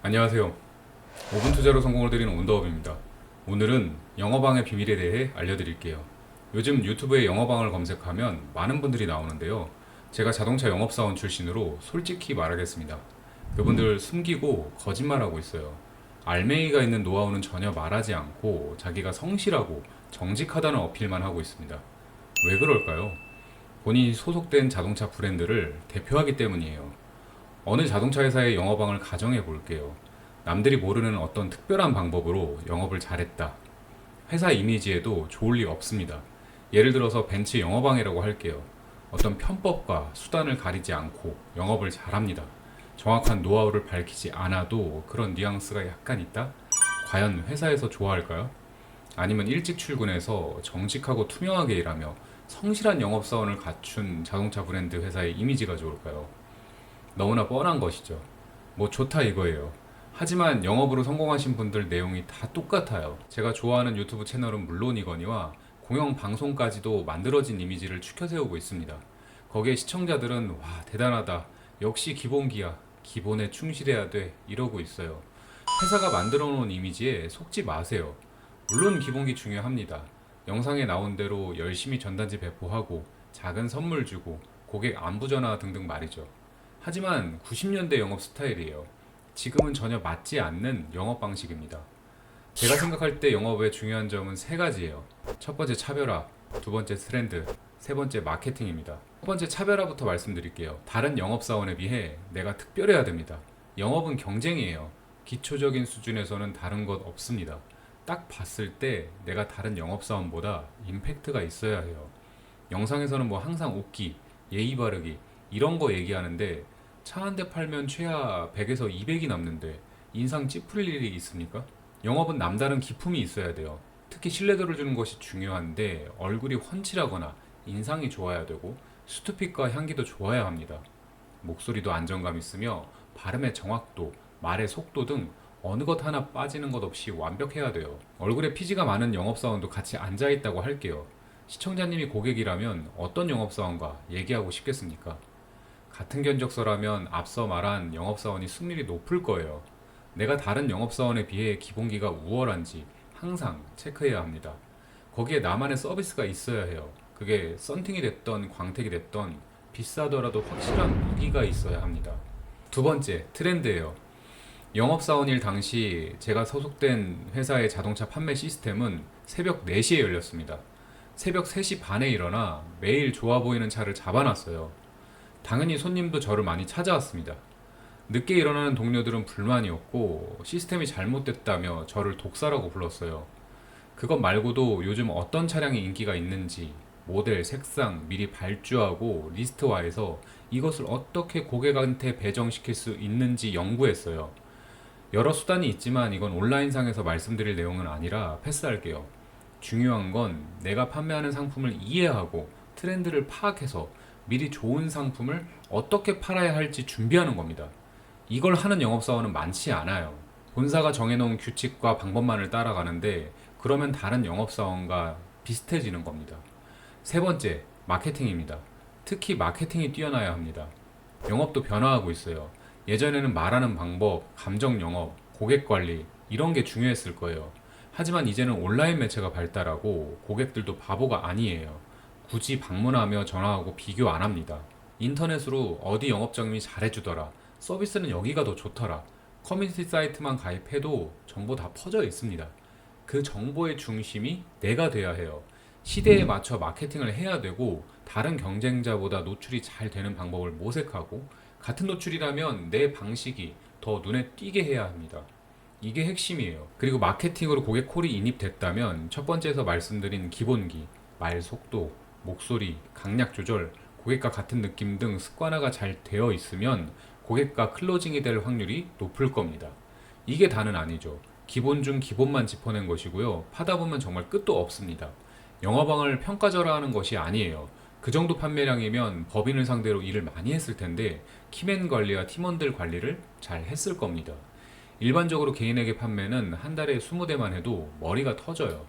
안녕하세요. 5분 투자로 성공을 드리는 온더업입니다. 오늘은 영어방의 비밀에 대해 알려드릴게요. 요즘 유튜브에 영어방을 검색하면 많은 분들이 나오는데요. 제가 자동차 영업사원 출신으로 솔직히 말하겠습니다. 그분들 숨기고 거짓말하고 있어요. 알맹이가 있는 노하우는 전혀 말하지 않고 자기가 성실하고 정직하다는 어필만 하고 있습니다. 왜 그럴까요? 본인이 소속된 자동차 브랜드를 대표하기 때문이에요. 어느 자동차 회사의 영업왕을 가정해 볼게요. 남들이 모르는 어떤 특별한 방법으로 영업을 잘했다. 회사 이미지에도 좋을 리 없습니다. 예를 들어서 벤츠 영업왕이라고 할게요. 어떤 편법과 수단을 가리지 않고 영업을 잘합니다. 정확한 노하우를 밝히지 않아도 그런 뉘앙스가 약간 있다? 과연 회사에서 좋아할까요? 아니면 일찍 출근해서 정직하고 투명하게 일하며 성실한 영업사원을 갖춘 자동차 브랜드 회사의 이미지가 좋을까요? 너무나 뻔한 것이죠. 뭐 좋다 이거예요. 하지만 영업으로 성공하신 분들 내용이 다 똑같아요. 제가 좋아하는 유튜브 채널은 물론이거니와 공영 방송까지도 만들어진 이미지를 추켜 세우고 있습니다. 거기에 시청자들은 와 대단하다. 역시 기본기야. 기본에 충실해야 돼. 이러고 있어요. 회사가 만들어 놓은 이미지에 속지 마세요. 물론 기본기 중요합니다. 영상에 나온 대로 열심히 전단지 배포하고 작은 선물 주고 고객 안부 전화 등등 말이죠. 하지만 90년대 영업 스타일이에요. 지금은 전혀 맞지 않는 영업 방식입니다. 제가 생각할 때 영업의 중요한 점은 세 가지예요. 첫 번째 차별화, 두 번째 트렌드, 세 번째 마케팅입니다. 첫 번째 차별화부터 말씀드릴게요. 다른 영업사원에 비해 내가 특별해야 됩니다. 영업은 경쟁이에요. 기초적인 수준에서는 다른 것 없습니다. 딱 봤을 때 내가 다른 영업사원보다 임팩트가 있어야 해요. 영상에서는 뭐 항상 웃기, 예의 바르기 이런 거 얘기하는데 차 한 대 팔면 최하 100에서 200이 남는데 인상 찌푸릴 일이 있습니까? 영업은 남다른 기품이 있어야 돼요. 특히 신뢰도를 주는 것이 중요한데 얼굴이 훤칠하거나 인상이 좋아야 되고 수트핏과 향기도 좋아야 합니다. 목소리도 안정감 있으며 발음의 정확도, 말의 속도 등 어느 것 하나 빠지는 것 없이 완벽해야 돼요. 얼굴에 피지가 많은 영업사원도 같이 앉아있다고 할게요. 시청자님이 고객이라면 어떤 영업사원과 얘기하고 싶겠습니까? 같은 견적서라면 앞서 말한 영업사원이 승률이 높을 거예요. 내가 다른 영업사원에 비해 기본기가 우월한지 항상 체크해야 합니다. 거기에 나만의 서비스가 있어야 해요. 그게 썬팅이 됐던 광택이 됐던 비싸더라도 확실한 무기가 있어야 합니다. 두 번째, 트렌드예요. 영업사원일 당시 제가 소속된 회사의 자동차 판매 시스템은 새벽 4시에 열렸습니다. 새벽 3시 반에 일어나 매일 좋아 보이는 차를 잡아놨어요. 당연히 손님도 저를 많이 찾아왔습니다. 늦게 일어나는 동료들은 불만이었고 시스템이 잘못됐다며 저를 독사라고 불렀어요. 그것 말고도 요즘 어떤 차량이 인기가 있는지 모델, 색상 미리 발주하고 리스트화해서 이것을 어떻게 고객한테 배정시킬 수 있는지 연구했어요. 여러 수단이 있지만 이건 온라인상에서 말씀드릴 내용은 아니라 패스할게요. 중요한 건 내가 판매하는 상품을 이해하고 트렌드를 파악해서 미리 좋은 상품을 어떻게 팔아야 할지 준비하는 겁니다. 이걸 하는 영업사원은 많지 않아요. 본사가 정해놓은 규칙과 방법만을 따라가는데 그러면 다른 영업사원과 비슷해지는 겁니다. 세 번째, 마케팅입니다. 특히 마케팅이 뛰어나야 합니다. 영업도 변화하고 있어요. 예전에는 말하는 방법, 감정 영업, 고객 관리 이런 게 중요했을 거예요. 하지만 이제는 온라인 매체가 발달하고 고객들도 바보가 아니에요. 굳이 방문하며 전화하고 비교 안 합니다. 인터넷으로 어디 영업장님이 잘해주더라. 서비스는 여기가 더 좋더라. 커뮤니티 사이트만 가입해도 정보 다 퍼져 있습니다. 그 정보의 중심이 내가 돼야 해요. 시대에 맞춰 마케팅을 해야 되고 다른 경쟁자보다 노출이 잘 되는 방법을 모색하고 같은 노출이라면 내 방식이 더 눈에 띄게 해야 합니다. 이게 핵심이에요. 그리고 마케팅으로 고객 콜이 인입됐다면 첫 번째에서 말씀드린 기본기, 말 속도, 목소리, 강약 조절, 고객과 같은 느낌 등 습관화가 잘 되어 있으면 고객과 클로징이 될 확률이 높을 겁니다. 이게 다는 아니죠. 기본 중 기본만 짚어낸 것이고요. 파다 보면 정말 끝도 없습니다. 영업왕을 평가절하하는 것이 아니에요. 그 정도 판매량이면 법인을 상대로 일을 많이 했을 텐데 키맨 관리와 팀원들 관리를 잘 했을 겁니다. 일반적으로 개인에게 판매는 한 달에 20대만 해도 머리가 터져요.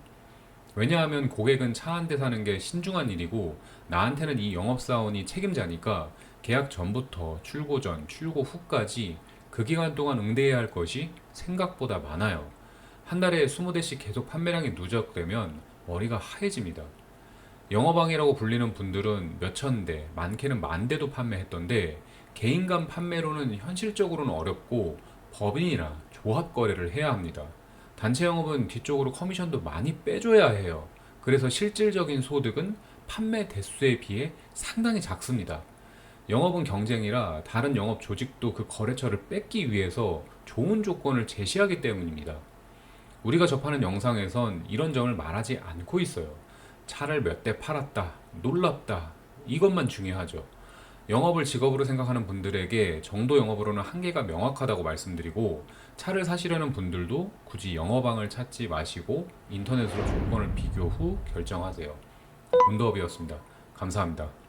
왜냐하면 고객은 차 한 대 사는 게 신중한 일이고 나한테는 이 영업사원이 책임자니까 계약 전부터 출고 전, 출고 후까지 그 기간 동안 응대해야 할 것이 생각보다 많아요. 한 달에 20대씩 계속 판매량이 누적되면 머리가 하얘집니다. 영어방이라고 불리는 분들은 몇천 대, 많게는 만 대도 판매했던데 개인 간 판매로는 현실적으로는 어렵고 법인이나 조합 거래를 해야 합니다. 단체 영업은 뒤쪽으로 커미션도 많이 빼줘야 해요. 그래서 실질적인 소득은 판매 대수에 비해 상당히 작습니다. 영업은 경쟁이라 다른 영업 조직도 그 거래처를 뺏기 위해서 좋은 조건을 제시하기 때문입니다. 우리가 접하는 영상에선 이런 점을 말하지 않고 있어요. 차를 몇 대 팔았다, 놀랍다, 이것만 중요하죠. 영업을 직업으로 생각하는 분들에게 정도 영업으로는 한계가 명확하다고 말씀드리고, 차를 사시려는 분들도 굳이 영어방을 찾지 마시고 인터넷으로 조건을 비교 후 결정하세요. 문더업이었습니다. 감사합니다.